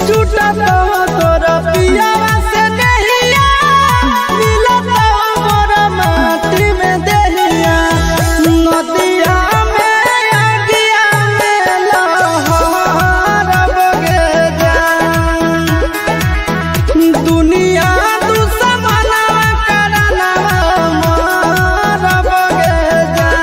छूटा तो तोरा पिया से नहिया मिला तो मोरा माटी में दहिया नदिया में आगिया में लहर बगे जान दुनिया दुश्मना करना मार बगे जान।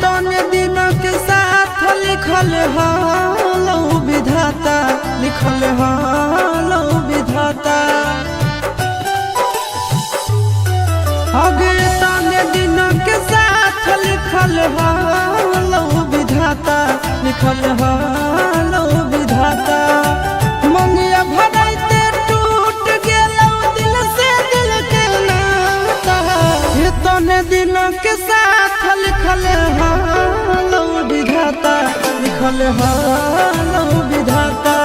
तने दिन के साथ लिखल हालो विधाता लिखल हालो विधाता अगे तने दिन के साथ लिखल हालो विधाता लिखल हालो विधाता मंगिया भराइते टूट गेलो दिल से दिल के नाता ये तने दिन के साथ लिखल हालो विधाता लिखल हालो विधाता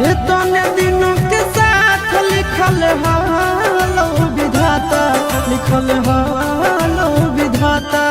ये तने दिनों के साथ लिखल हालो विधाता लिखल हालो विधाता।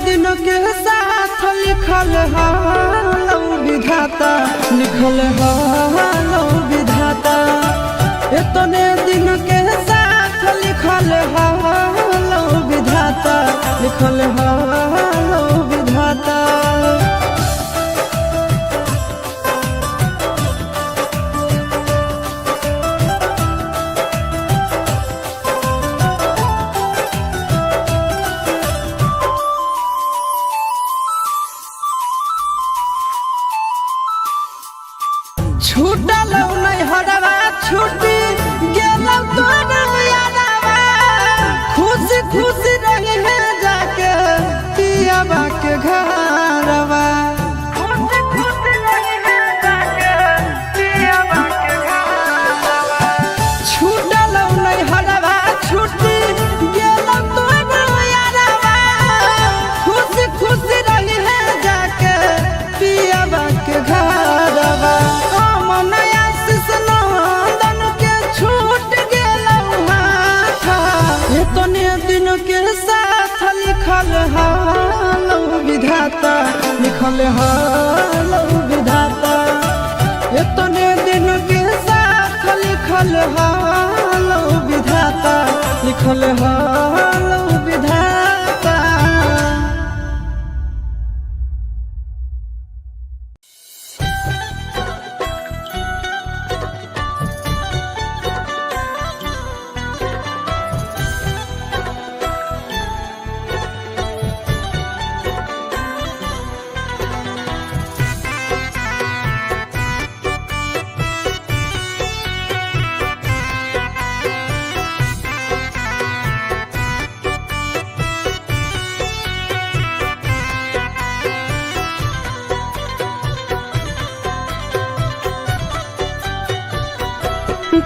दिन के साथ लिखल हालो विधाता लिखल हालो विधाता इतने दिन के साथ लिखल हालो विधाता लिखल हालो विधाता। छूटल नहीं हरवा छुट्टी गेल तोर यारवा खुशी खुशी रही है जाके पियाबा के घरवा छूटल नहीं हरवा छुट्टी गेल तोर यारवा खुशी खुशी रही है जाके पियाबा के घरवा इतने दिन के साथ लिखल हालो विधाता लिखल हालो विधाता इतने दिन के साथ लिखल हालो विधाता लिखल हालो विधाता।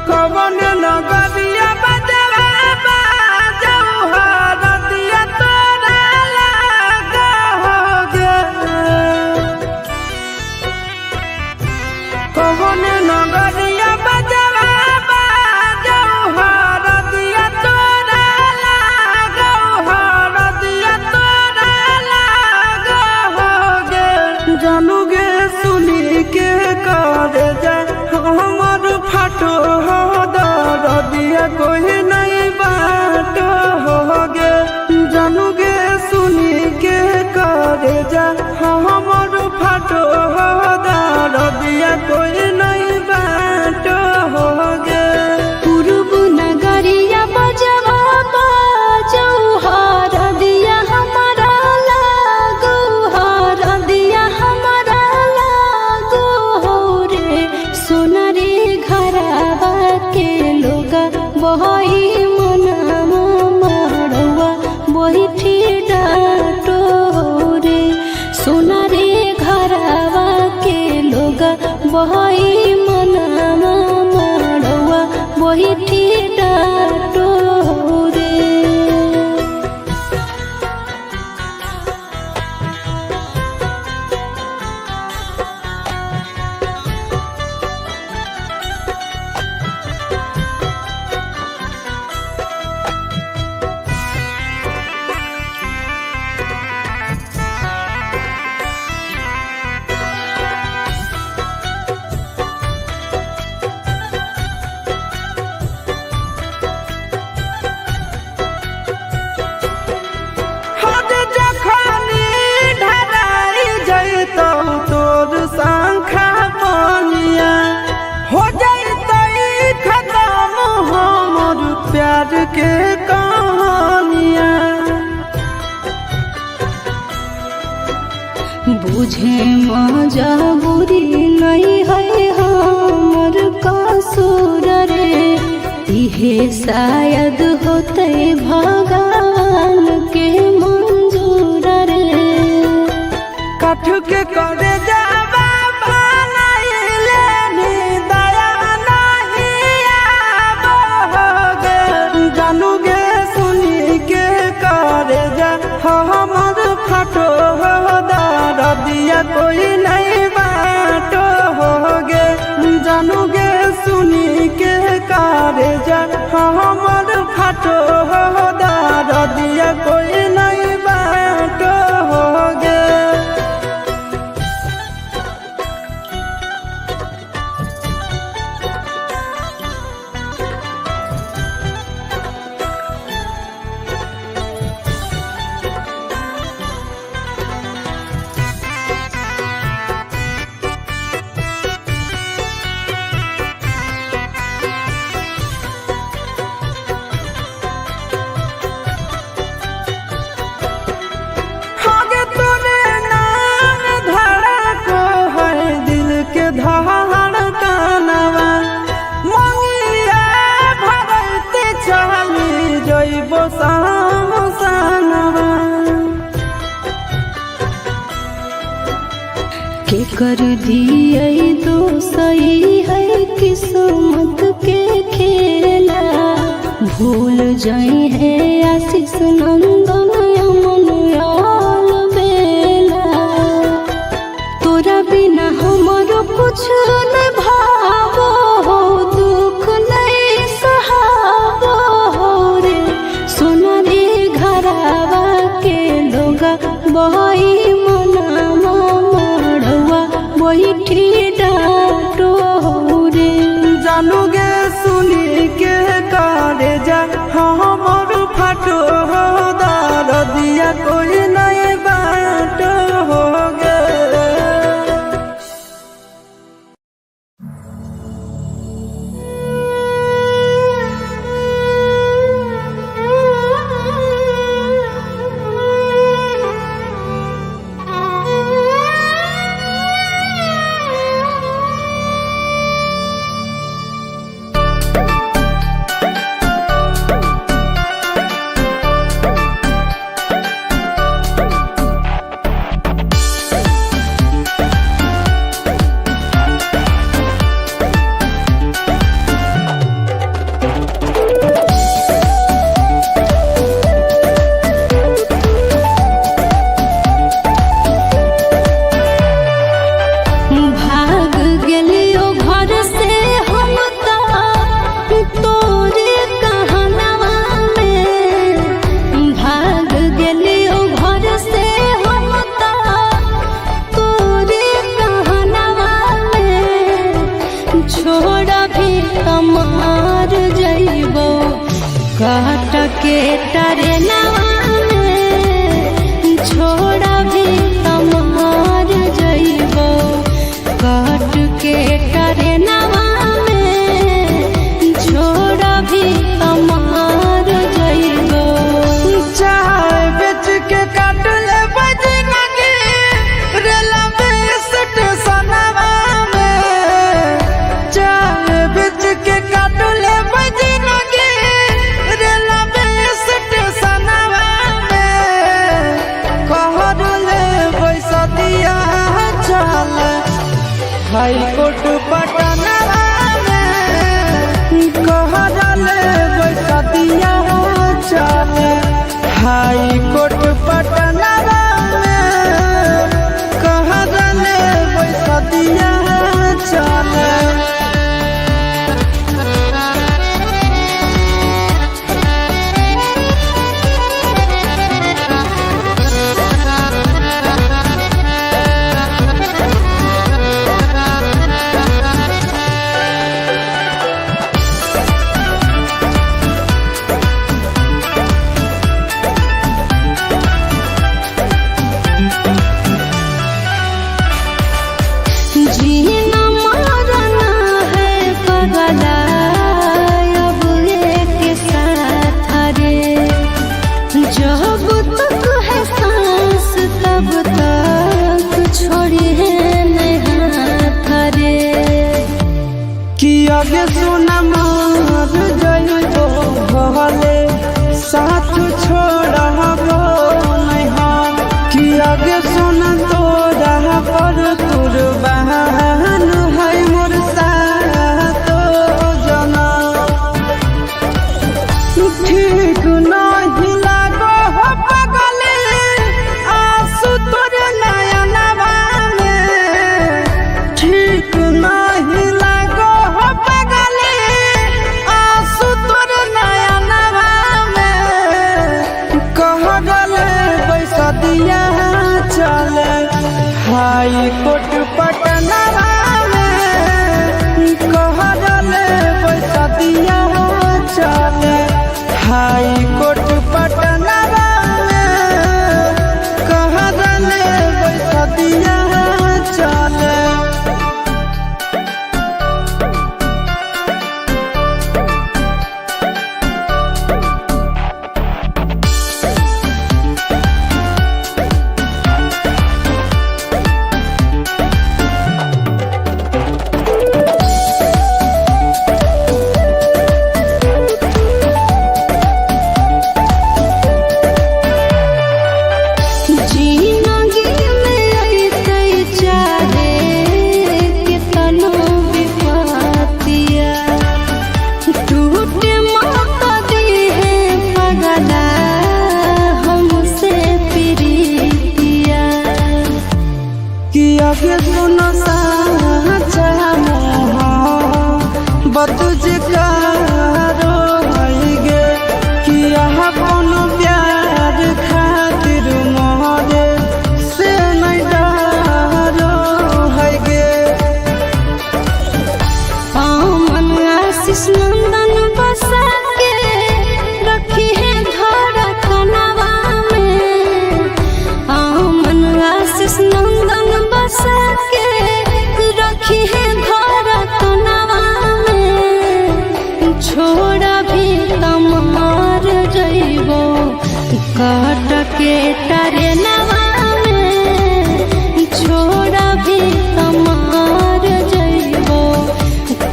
कवन नगरिया बजवा बाजौहर दिया तोरा लागोगे कवन नगरिया बजवा बाजौहर दिया तोरा लागोहर दिया तोरा लागोगे जानूगे सुनी के कर जा हमर फाटो दिया कोई नहीं बात होगे जानूगे सुनी के करे जा हमर फाटो दिया कोई नहीं बात होगे पूर्व नगरिया बजवा बाजौहर दिया हमारा लागो हर दिया हमारा लागो हो रे सोना रे घरवा के लोग बही मनामा मड़वा बही डाटो रे सोना रे घरवा के लोग बही मनामा मड़वा बही डाटो रे। हद जखनी ढराई जैतौ तोर शंखा बनिया हो जैतै खत्म हमर प्यार के कहानिया बुझे मजबूरी नहीं है हमर कसूर रे इहे शायद होते भगवान के मंजूर रे काठ के करे जावा बनाइले नी दया नहीं आबोगे जानूगे सुनी के करे जा हमर फाटो दिया कोई नहीं बात होगे जानूगे सुनी के करे जा हमर फाटो दिया कोई नहीं बात होगे कर दिए तो सही है किस्मत के खेला। भूल जाई है आशीष नंदन अमन याल बेला। तोरा बिना हमारो कुछ न भावो हो, दुख नहीं सहावो हो रे। सोना रे घरावा के लोगा बही मनावा मड़वा बैठी डाटो रे। जानू गे सुनी के करे जा हमर फाटो हो, दार दिया कोई नहीं बाट हो गे। काट के टरेनवा में छोड़ा भी तमार जइबो। काट के टरेनवा में छोड़ा भी तमार जइबो। चाय बेच के काट ले बजनगी रेलवे स्टेशनवा में। चाय बेच के काट ले बजनगी रेलवे स्टेशनवा में। कहर ले पैसा दिया चल हाई कोर्ट पटनवा में। कहर ले पैसा दिया चल हाई कोर्ट पटनवा में। कहर ले पैसा दिया चल। जीना मरना है पगला अब एक साथ रे। जब तक है सांस तब तक छोड़ी है नहीं हाथ रे। कि आगे सुना मार जइबो भले साथ छोड़बो नहीं हम। कि आगे सुना तोरा पर कुर्बान है मोर साथ जना। ठीक नहीं लागो हो पगले आंसू तोर नयनवा में। ठीक नहीं लागो हो पगले आंसू तोर नयनवा में। कहले पैसा दिया चल हाई कोर्ट पटनवा में। कहले पैसा दिया चल हाई कोर्ट पटनवा में। कहले पैसा दिया चल। तुझकारो गे किया कोनो प्यार खातिर मोहरे से नहीं डरो है गे। मन आशीष नंदन बसा के रखी है धड़कनवा में। मन आशीष नंदन बसा के रखी है धड़कनवा में। छोड़ा भी तमार जइबो काट के टरेनवा में। छोड़ा भी तमार जइबो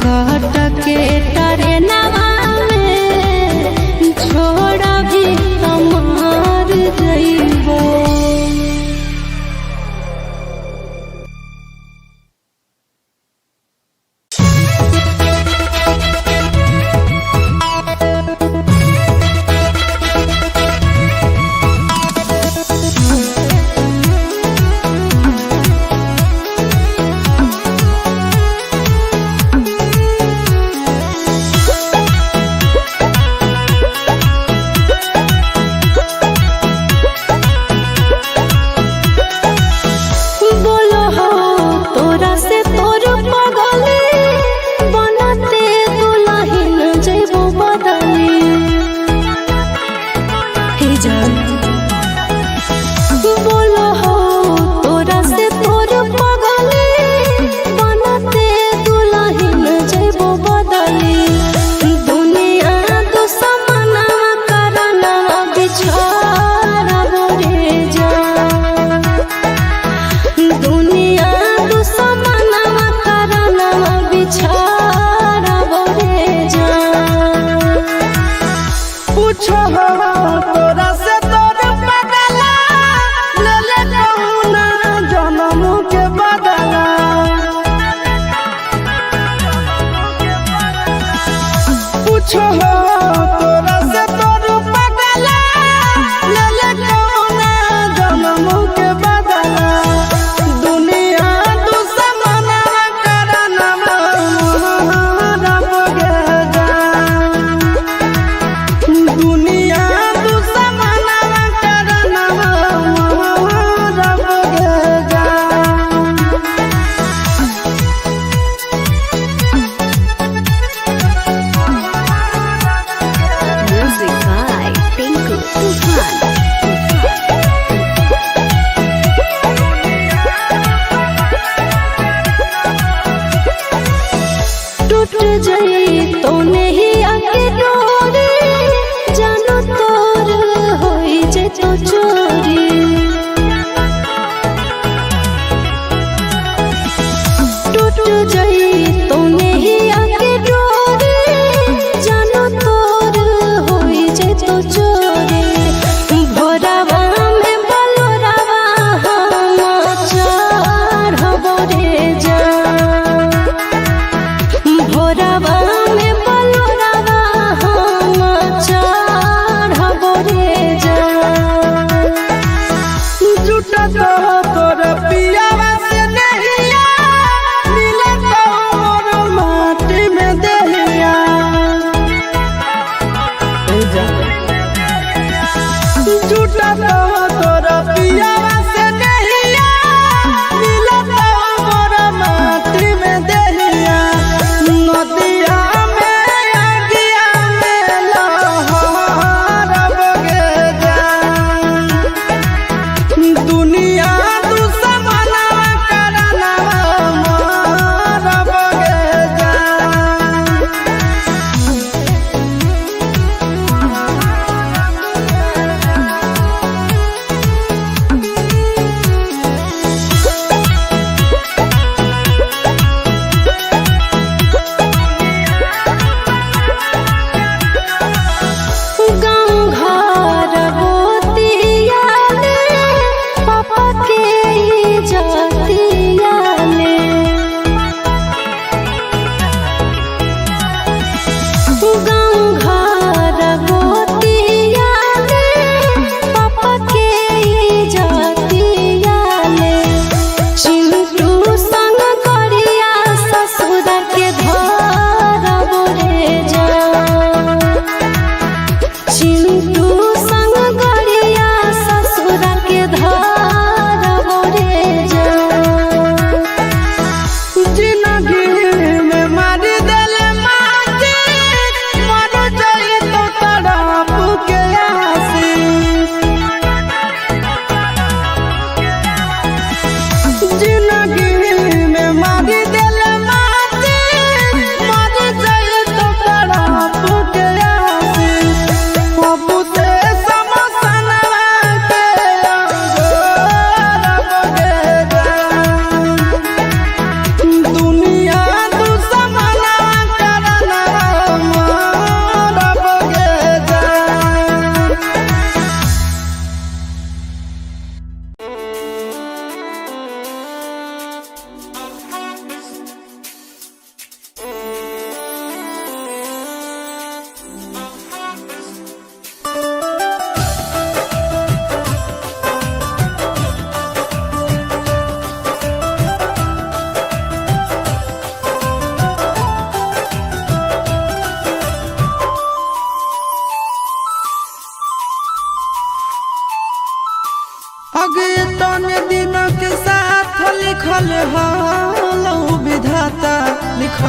काट के टरेनवा में। छोड़ा भी तमार जइबो।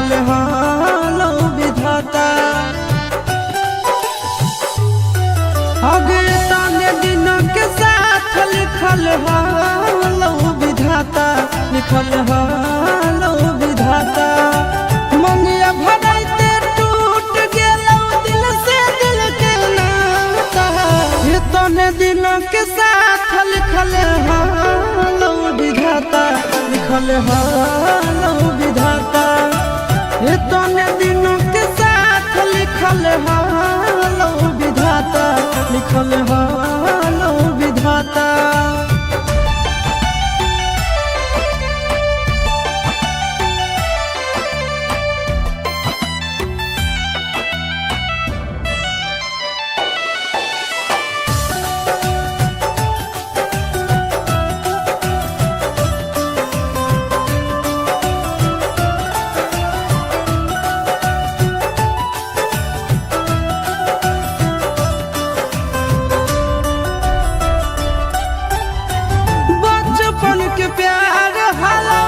लिखल हालो विधाता आगे ताने दिन के साथ लिखल हालो विधाता लिखल हालो विधाता मंगिया भराइते टूट गेलो दिल से दिल के नाता ये ताने दिन के साथ लिखल हालो विधाता लिखल हालो विधाता ये ताने दिन के साथ लिखल हालो विधाता लिखल हालो विधाता के प्यार हलो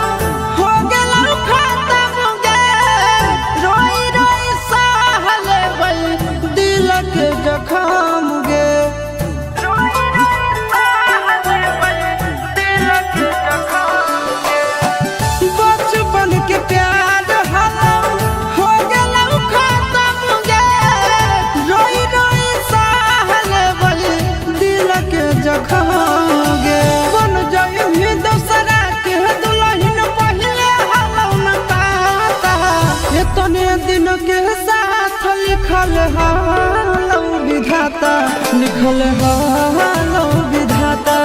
हो गेलो खत्म गे रोई रोई सहल गई दिल के जखम गे रोई रोई सहल गई दिल के जखम गे बचपन के प्यार हलो हो गेलो खत्म गे रोई रोई सहल गई दिल के जखम गे बन जाई दूसरा के दुल्हन पहले हलो न पाता ये तने दिन के साथ लिखल हालो विधाता लिखल हालो विधाता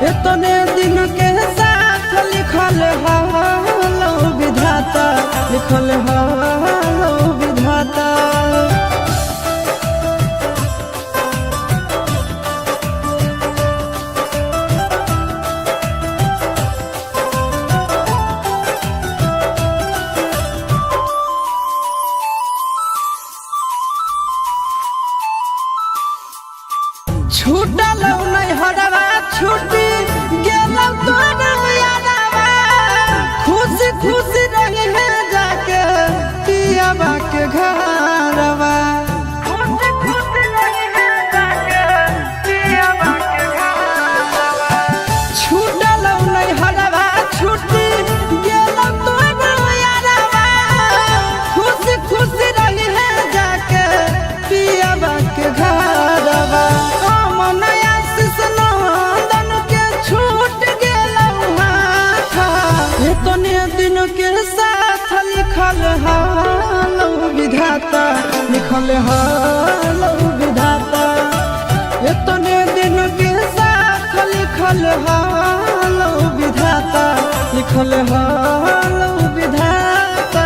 ये तने दिन के साथ लिखल हालो विधाता लिखल हालो विधाता छूटल नहीं हरवा छूटी गेलौ तोर यादवा खुशी खुशी रही है जाके पियाबा के घरवा खुशी खुशी रही है जाके पियाबा के घरवा छूटल नहीं हरवा छूटी गेलौ तोर यादवा खुशी खुशी रही है जाके पियाबा के घरवा दिन के साथ लिखल हालो विधाता लिखल हालो विधाता इतने दिन के साथ लिखल हालो विधाता लिखल हालो विधाता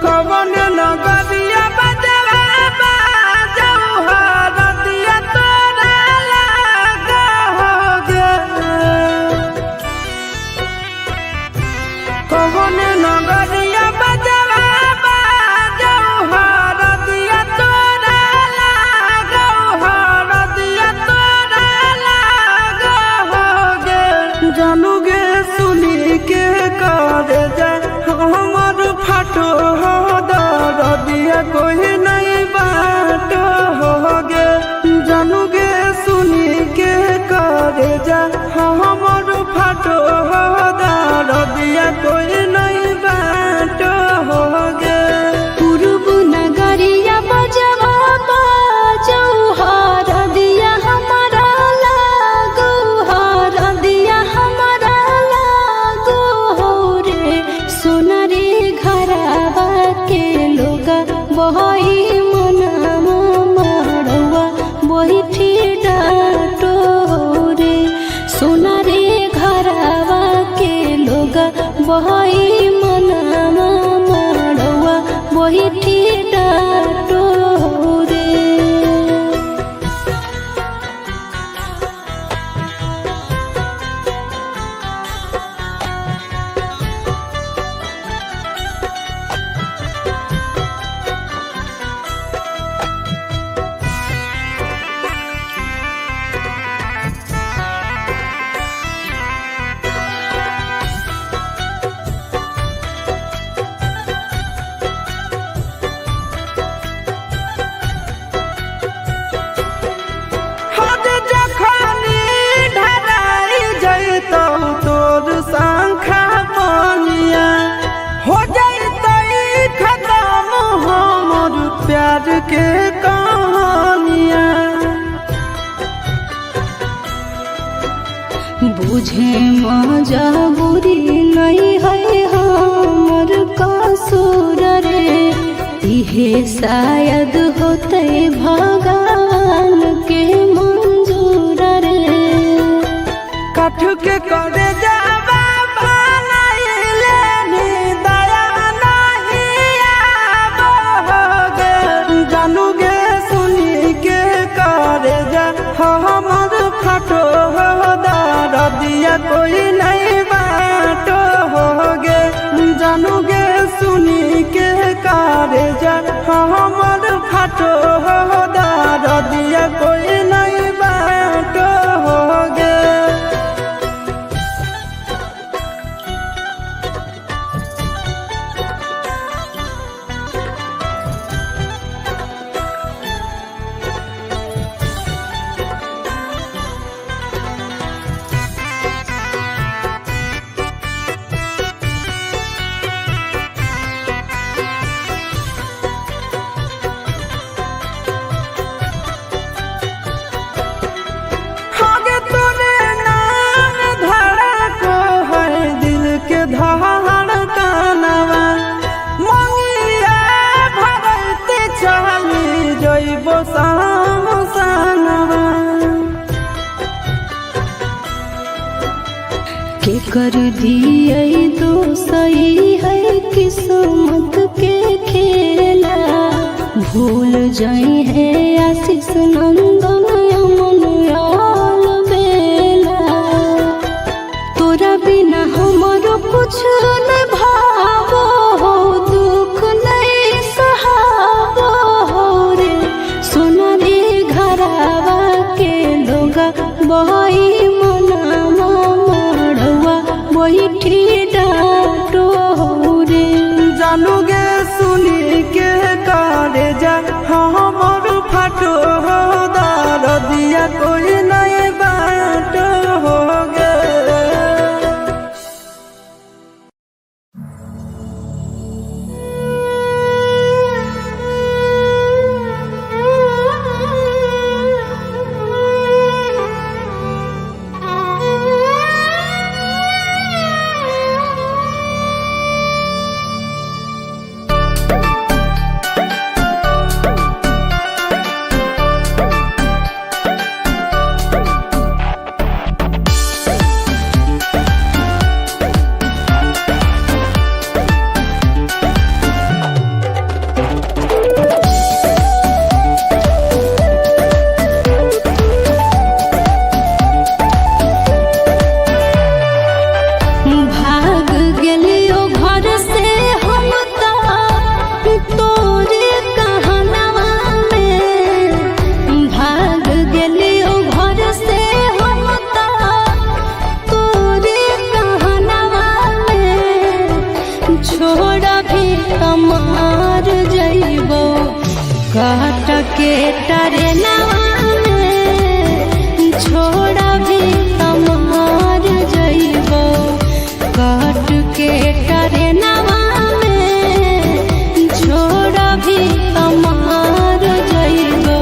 कवन नगरिया बजवा बाजऊ हरदिया तोरा लागोगे कवन नगरिया बजवा बाजऊ हरदिया तोरा लागो हरदिया तोरा लागोगे जानूगे सुनी के कर जा हमर फाटो दरदिया कोई नहीं बाटो होगे जानूगे सुनी के करे जा हमर फाटो दरदिया कोई नहीं बाटो होगे पूर्व नगरिया बजवा बाजऊ हरदिया हमारा लागो हरदिया हमारा लागो हो रे सोनरी घरवा के लोग बहई मना मरवा बही बही मनामा मड़वा बैठी डाटो रे। प्यार के कहानियाँ बुझे मजबूरी नहीं है हमर कसूर रे। इहे शायद होते भगवान के मंजूर रे। कठ के करे जावा बनाइले नी दया नहीं आवोगे। जानूगे सुनी के करे जा हमर फटो दिया कोई नहीं बाटो होगे। जानूगे सुनी के करे जा हमर फटो दिया कोई नहीं बाटो होगे। के कर दिए तो सही है किस्मत के खेला। भूल जाए है आशीष नंदन अमन बेला। तोरा बिना हमारो कुछ न भावो हो, दुख नहीं सहावो हो रे। सोना रे घरावा के लोगा बही मनामा मड़वा बैठी डाटो रे। जानूगे सुनी के करे जा हमर फटो दिया कोई नहीं बाटो होगे। काट के टरेनवा में छोड़ा भी तमार जइबो। काट के टरेनवा में छोड़ा भी तमार जइबो।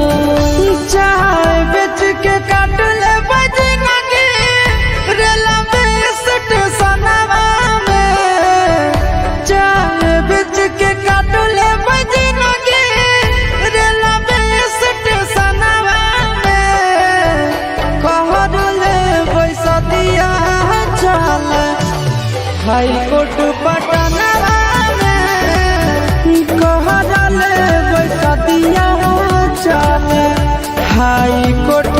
चाय बेच के काट ले बजना के रेला में स्टेशनवा में। चाय बेच के काट ले बजना के रेला में स्टेशनवा में। कहर ले पैसा दिया चल हाई कोर्ट पटना में कहले बैठतिया चले हाई कोर्ट